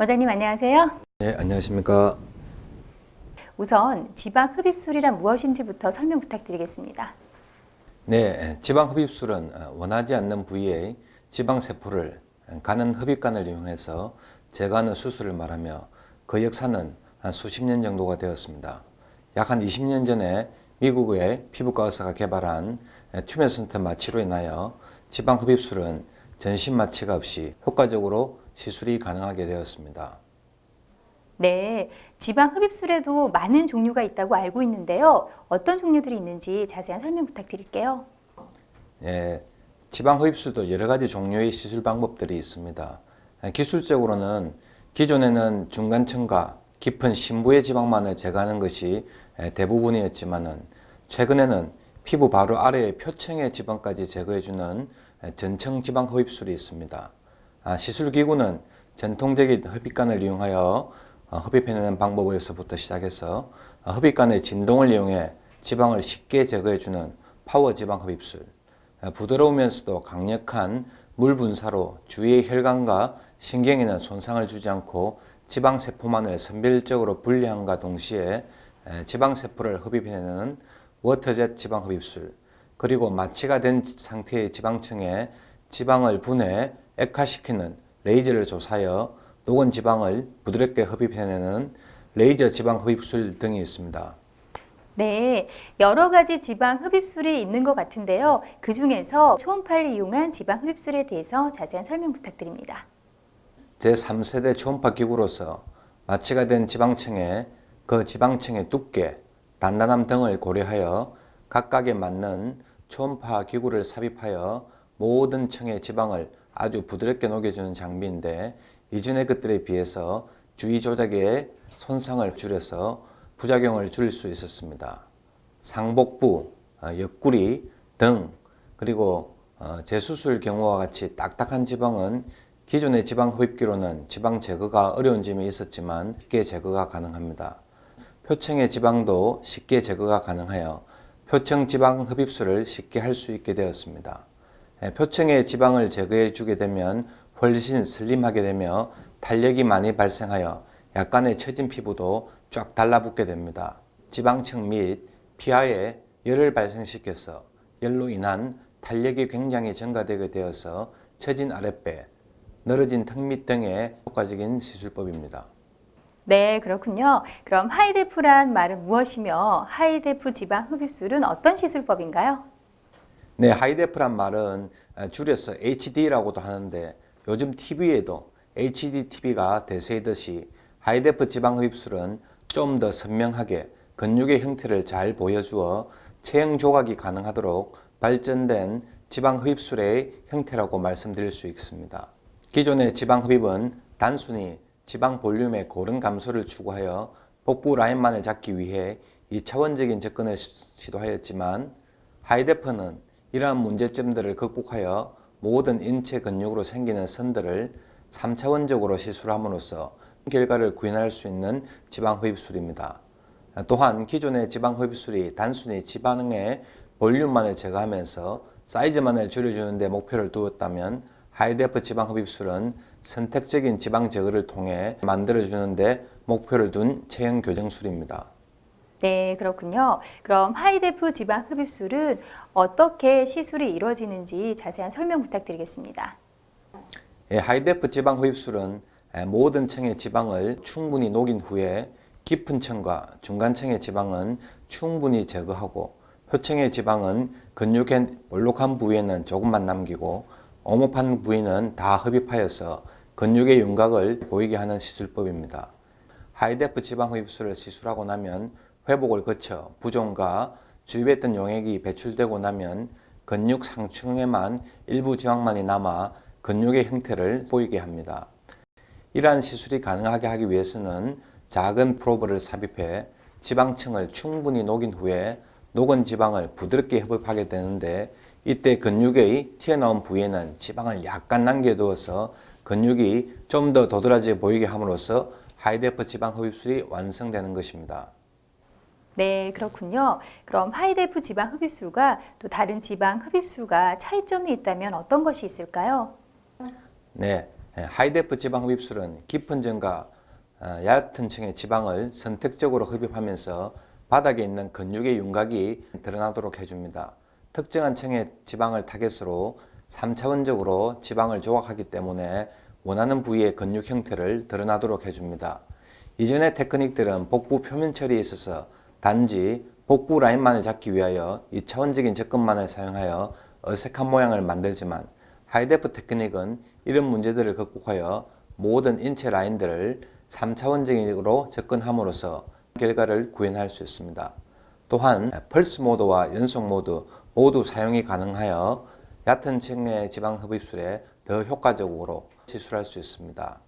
원장님 안녕하세요. 네, 안녕하십니까. 우선 지방 흡입술이란 무엇인지부터 설명 부탁드리겠습니다. 네, 지방 흡입술은 원하지 않는 부위의 지방 세포를 가는 흡입관을 이용해서 제거하는 수술을 말하며 그 역사는 한 수십 년 정도가 되었습니다. 약 한 20년 전에 미국의 피부과 의사가 개발한 튜메센터 마취로 인하여 지방 흡입술은 전신 마취가 없이 효과적으로 시술이 가능하게 되었습니다. 네, 지방 흡입술에도 많은 종류가 있다고 알고 있는데요. 어떤 종류들이 있는지 자세한 설명 부탁드릴게요. 예, 지방 흡입술도 여러 가지 종류의 시술 방법들이 있습니다. 기술적으로는 기존에는 중간층과 깊은 심부의 지방만을 제거하는 것이 대부분이었지만은 최근에는 피부 바로 아래의 표층의 지방까지 제거해주는 전층 지방 흡입술이 있습니다. 시술기구는 전통적인 흡입관을 이용하여 흡입해내는 방법에서부터 시작해서 흡입관의 진동을 이용해 지방을 쉽게 제거해주는 파워 지방 흡입술, 부드러우면서도 강력한 물 분사로 주위의 혈관과 신경에는 손상을 주지 않고 지방세포만을 선별적으로 분리함과 동시에 지방세포를 흡입해내는 워터젯 지방 흡입술, 그리고 마취가 된 상태의 지방층에 지방을 분해 액화시키는 레이저를 조사하여 녹은 지방을 부드럽게 흡입해내는 레이저 지방 흡입술 등이 있습니다. 네, 여러 가지 지방 흡입술이 있는 것 같은데요. 그 중에서 초음파를 이용한 지방 흡입술에 대해서 자세한 설명 부탁드립니다. 제3세대 초음파 기구로서 마취가 된 지방층에 그 지방층의 두께, 단단함 등을 고려하여 각각에 맞는 초음파 기구를 삽입하여 모든 층의 지방을 아주 부드럽게 녹여주는 장비인데, 이전의 것들에 비해서 주의 조작에 손상을 줄여서 부작용을 줄일 수 있었습니다. 상복부, 옆구리 등, 그리고 재수술 경우와 같이 딱딱한 지방은 기존의 지방 흡입기로는 지방 제거가 어려운 점이 있었지만 쉽게 제거가 가능합니다. 표층의 지방도 쉽게 제거가 가능하여 표층 지방 흡입술을 쉽게 할 수 있게 되었습니다. 표층의 지방을 제거해 주게 되면 훨씬 슬림하게 되며 탄력이 많이 발생하여 약간의 처진 피부도 쫙 달라붙게 됩니다. 지방층 및 피하에 열을 발생시켜서 열로 인한 탄력이 굉장히 증가되게 되어서 처진 아랫배, 늘어진 턱 밑 등의 효과적인 시술법입니다. 네, 그렇군요. 그럼 하이데프란 말은 무엇이며 하이데프 지방 흡입술은 어떤 시술법인가요? 네, 하이데프란 말은 줄여서 HD라고도 하는데, 요즘 TV에도 HD TV가 대세이듯이 하이데프 지방 흡입술은 좀 더 선명하게 근육의 형태를 잘 보여주어 체형 조각이 가능하도록 발전된 지방 흡입술의 형태라고 말씀드릴 수 있습니다. 기존의 지방 흡입은 단순히 지방 볼륨의 고른 감소를 추구하여 복부 라인만을 잡기 위해 2차원적인 접근을 시도하였지만, 하이데프는 이러한 문제점들을 극복하여 모든 인체 근육으로 생기는 선들을 3차원적으로 시술함으로써 결과를 구현할 수 있는 지방 흡입술입니다. 또한 기존의 지방 흡입술이 단순히 지방의 볼륨만을 제거하면서 사이즈만을 줄여주는 데 목표를 두었다면, 하이데프 지방 흡입술은 선택적인 지방 제거를 통해 만들어주는 데 목표를 둔 체형 교정술입니다. 네, 그렇군요. 그럼 하이데프 지방 흡입술은 어떻게 시술이 이루어지는지 자세한 설명 부탁드리겠습니다. 하이데프 지방 흡입술은 모든 층의 지방을 충분히 녹인 후에 깊은 층과 중간층의 지방은 충분히 제거하고, 표층의 지방은 근육의 볼록한 부위에는 조금만 남기고 오목한 부위는 다 흡입하여서 근육의 윤곽을 보이게 하는 시술법입니다. 하이데프 지방 흡입술을 시술하고 나면 회복을 거쳐 부종과 주입에 있던 용액이 배출되고 나면 근육 상층에만 일부 지방만이 남아 근육의 형태를 보이게 합니다. 이러한 시술이 가능하게 하기 위해서는 작은 프로브를 삽입해 지방층을 충분히 녹인 후에 녹은 지방을 부드럽게 흡입하게 되는데, 이때 근육의 튀어나온 부위에는 지방을 약간 남겨두어서 근육이 좀 더 도드라져 보이게 함으로써 하이데프 지방 흡입술이 완성되는 것입니다. 네, 그렇군요. 그럼 하이데프 지방 흡입술과 또 다른 지방 흡입술과 차이점이 있다면 어떤 것이 있을까요? 네, 하이데프 지방 흡입술은 깊은 점과 얕은 층의 지방을 선택적으로 흡입하면서 바닥에 있는 근육의 윤곽이 드러나도록 해줍니다. 특정한 층의 지방을 타겟으로 3차원적으로 지방을 조각하기 때문에 원하는 부위의 근육 형태를 드러나도록 해줍니다. 이전의 테크닉들은 복부 표면 처리에 있어서 단지 복부 라인만을 잡기 위하여 2차원적인 접근만을 사용하여 어색한 모양을 만들지만 하이데프 테크닉은 이런 문제들을 극복하여 모든 인체 라인들을 3차원적으로 접근함으로써 결과를 구현할 수 있습니다. 또한 펄스 모드와 연속 모드 모두 사용이 가능하여 얕은 층의 지방 흡입술에 더 효과적으로 시술할 수 있습니다.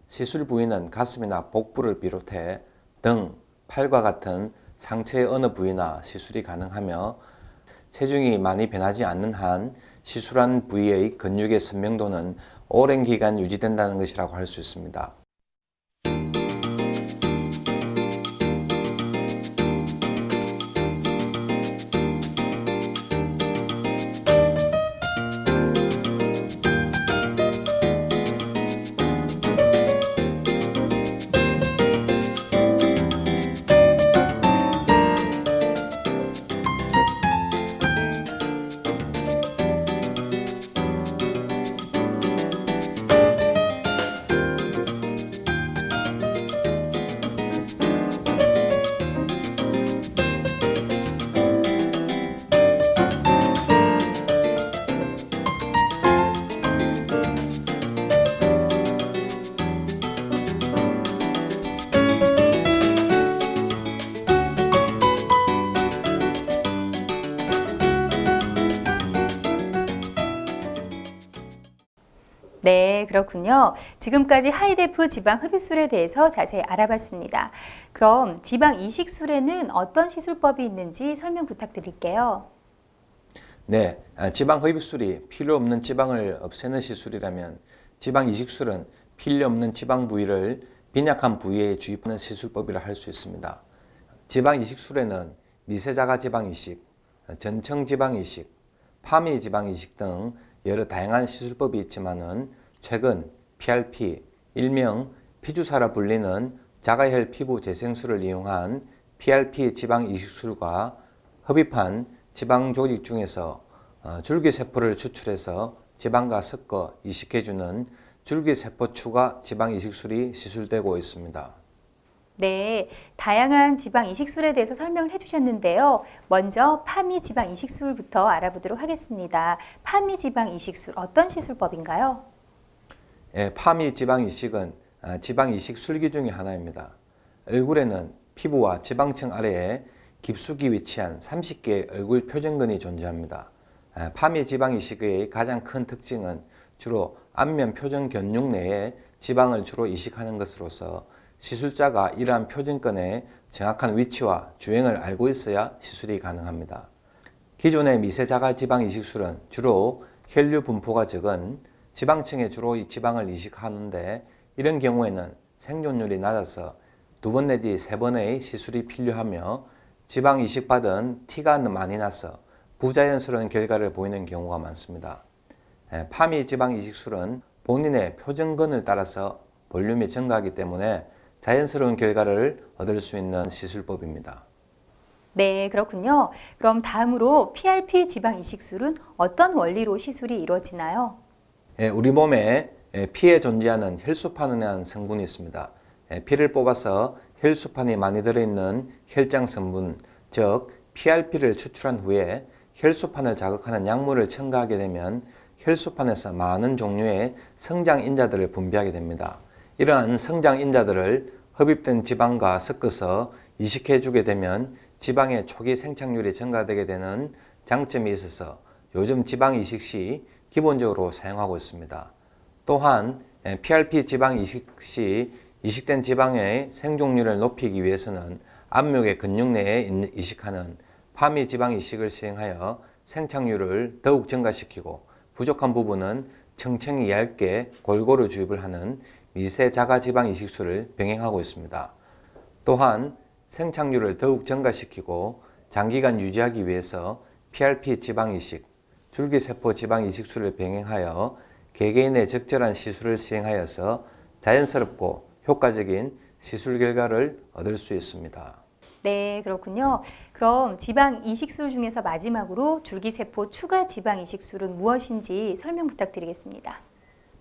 시술 부위는 가슴이나 복부를 비롯해 등, 팔과 같은 상체의 어느 부위나 시술이 가능하며 체중이 많이 변하지 않는 한 시술한 부위의 근육의 선명도는 오랜 기간 유지된다는 것이라고 할 수 있습니다. 네, 그렇군요. 지금까지 하이데프 지방 흡입술에 대해서 자세히 알아봤습니다. 그럼 지방 이식술에는 어떤 시술법이 있는지 설명 부탁드릴게요. 네, 지방 흡입술이 필요 없는 지방을 없애는 시술이라면 지방 이식술은 필요 없는 지방 부위를 빈약한 부위에 주입하는 시술법이라 할 수 있습니다. 지방 이식술에는 미세자가 지방 이식, 전청 지방 이식, 파미 지방 이식 등 여러 다양한 시술법이 있지만은 최근 PRP, 일명 피주사라 불리는 자가혈 피부 재생술을 이용한 PRP 지방 이식술과 흡입한 지방 조직 중에서 줄기세포를 추출해서 지방과 섞어 이식해주는 줄기세포 추가 지방 이식술이 시술되고 있습니다. 네, 다양한 지방 이식술에 대해서 설명을 해주셨는데요. 먼저 파미 지방 이식술부터 알아보도록 하겠습니다. 파미 지방 이식술, 어떤 시술법인가요? 파미 지방 이식은 지방 이식 술기 중의 하나입니다. 얼굴에는 피부와 지방층 아래에 깊숙이 위치한 30개의 얼굴 표정근이 존재합니다. 파미 지방 이식의 가장 큰 특징은 주로 안면 표정 견육 내에 지방을 주로 이식하는 것으로서 시술자가 이러한 표정근의 정확한 위치와 주행을 알고 있어야 시술이 가능합니다. 기존의 미세자가 지방 이식술은 주로 혈류 분포가 적은 지방층에 주로 이 지방을 이식하는데 이런 경우에는 생존율이 낮아서 2번 내지 3번의 시술이 필요하며 지방 이식받은 티가 많이 나서 부자연스러운 결과를 보이는 경우가 많습니다. 파미 지방 이식술은 본인의 표정근을 따라서 볼륨이 증가하기 때문에 자연스러운 결과를 얻을 수 있는 시술법입니다. 네, 그렇군요. 그럼 다음으로 PRP 지방 이식술은 어떤 원리로 시술이 이루어지나요? 우리 몸에 피에 존재하는 혈소판이라는 성분이 있습니다. 피를 뽑아서 혈소판이 많이 들어있는 혈장 성분, 즉 PRP를 추출한 후에 혈소판을 자극하는 약물을 첨가하게 되면 혈소판에서 많은 종류의 성장인자들을 분비하게 됩니다. 이러한 성장인자들을 흡입된 지방과 섞어서 이식해주게 되면 지방의 초기 생착률이 증가되게 되는 장점이 있어서 요즘 지방 이식 시 기본적으로 사용하고 있습니다. 또한 PRP 지방 이식 시 이식된 지방의 생존율을 높이기 위해서는 압력의 근육 내에 이식하는 파미 지방 이식을 시행하여 생착률을 더욱 증가시키고 부족한 부분은 층층이 얇게 골고루 주입을 하는 미세 자가 지방 이식술을 병행하고 있습니다. 또한 생착률을 더욱 증가시키고 장기간 유지하기 위해서 PRP 지방 이식, 줄기세포 지방 이식술을 병행하여 개개인의 적절한 시술을 시행하여서 자연스럽고 효과적인 시술 결과를 얻을 수 있습니다. 네, 그렇군요. 그럼 지방 이식술 중에서 마지막으로 줄기세포 추가 지방 이식술은 무엇인지 설명 부탁드리겠습니다.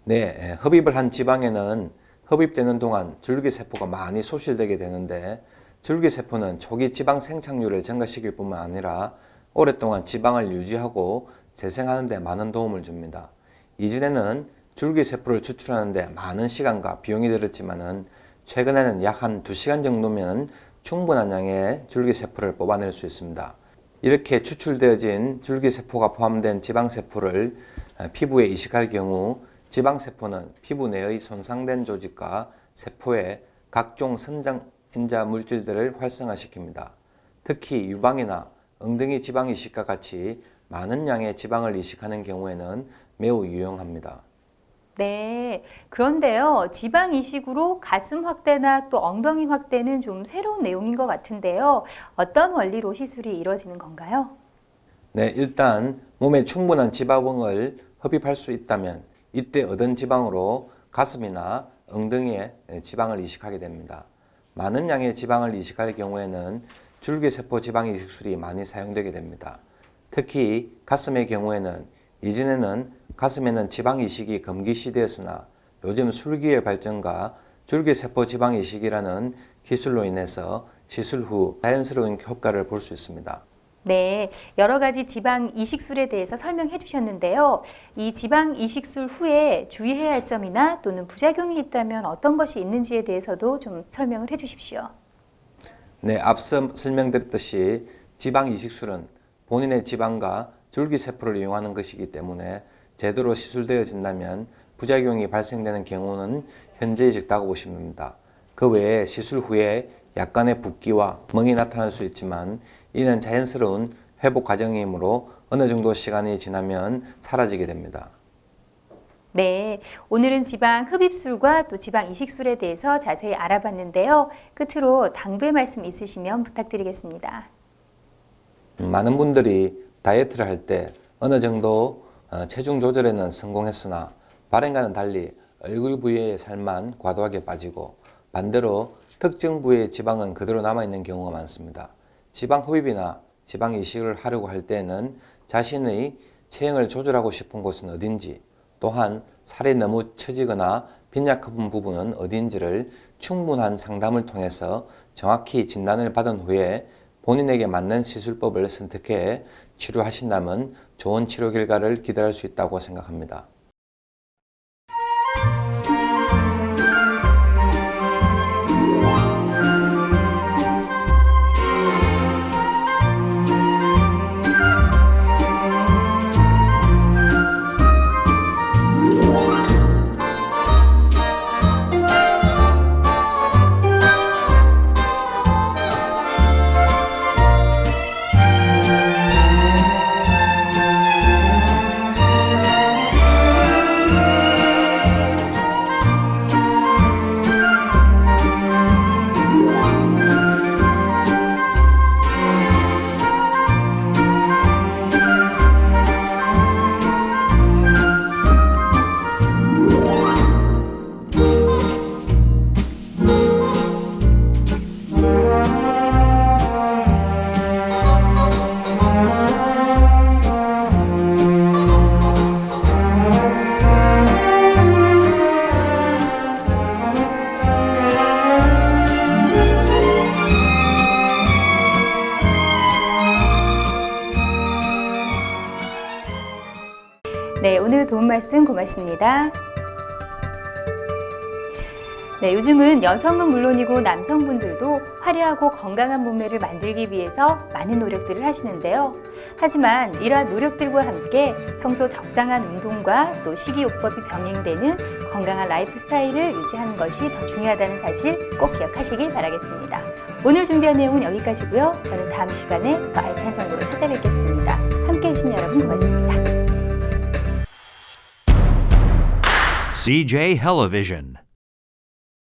네, 흡입을 한 지방에는 흡입되는 동안 줄기세포가 많이 소실되게 되는데, 줄기세포는 초기 지방 생착률을 증가시킬 뿐만 아니라 오랫동안 지방을 유지하고 재생하는 데 많은 도움을 줍니다. 이전에는 줄기세포를 추출하는 데 많은 시간과 비용이 들었지만은 최근에는 약 한 2시간 정도면 충분한 양의 줄기세포를 뽑아낼 수 있습니다. 이렇게 추출되어진 줄기세포가 포함된 지방세포를 피부에 이식할 경우 지방세포는 피부 내의 손상된 조직과 세포의 각종 선장인자 물질들을 활성화시킵니다. 특히 유방이나 엉덩이 지방 이식과 같이 많은 양의 지방을 이식하는 경우에는 매우 유용합니다. 네, 그런데요, 지방 이식으로 가슴 확대나 또 엉덩이 확대는 좀 새로운 내용인 것 같은데요. 어떤 원리로 시술이 이루어지는 건가요? 네, 일단 몸에 충분한 지방을 흡입할 수 있다면 이때 얻은 지방으로 가슴이나 엉덩이에 지방을 이식하게 됩니다. 많은 양의 지방을 이식할 경우에는 줄기세포 지방 이식술이 많이 사용되게 됩니다. 특히 가슴의 경우에는 이전에는 가슴에는 지방 이식이 금기시되었으나 요즘 술기의 발전과 줄기세포 지방 이식이라는 기술로 인해서 시술 후 자연스러운 효과를 볼 수 있습니다. 네, 여러 가지 지방 이식술에 대해서 설명해 주셨는데요. 이 지방 이식술 후에 주의해야 할 점이나 또는 부작용이 있다면 어떤 것이 있는지에 대해서도 좀 설명을 해 주십시오. 네, 앞서 설명드렸듯이 지방 이식술은 본인의 지방과 줄기세포를 이용하는 것이기 때문에 제대로 시술되어진다면 부작용이 발생되는 경우는 현저히 적다고 보시면 됩니다. 그 외에 시술 후에 약간의 붓기와 멍이 나타날 수 있지만 이는 자연스러운 회복 과정이므로 어느 정도 시간이 지나면 사라지게 됩니다. 네, 오늘은 지방 흡입술과 또 지방 이식술에 대해서 자세히 알아봤는데요. 끝으로 당부의 말씀 있으시면 부탁드리겠습니다. 많은 분들이 다이어트를 할 때 어느 정도 체중 조절에는 성공했으나 발행과는 달리 얼굴 부위의 살만 과도하게 빠지고 반대로 특정 부위의 지방은 그대로 남아있는 경우가 많습니다. 지방 흡입이나 지방 이식을 하려고 할 때에는 자신의 체형을 조절하고 싶은 곳은 어딘지, 또한 살이 너무 처지거나 빈약한 부분은 어딘지를 충분한 상담을 통해서 정확히 진단을 받은 후에 본인에게 맞는 시술법을 선택해 치료하신다면 좋은 치료 결과를 기대할 수 있다고 생각합니다. 네, 오늘 도움 말씀 고맙습니다. 네, 요즘은 여성은 물론이고 남성분들도 화려하고 건강한 몸매를 만들기 위해서 많은 노력들을 하시는데요. 하지만 이러한 노력들과 함께 평소 적당한 운동과 또 식이요법이 병행되는 건강한 라이프 스타일을 유지하는 것이 더 중요하다는 사실 꼭 기억하시길 바라겠습니다. 오늘 준비한 내용은 여기까지고요. 저는 다음 시간에 더 알찬 정보로 찾아뵙겠습니다. 함께해 주신 여러분 고맙습니다. CJ Television.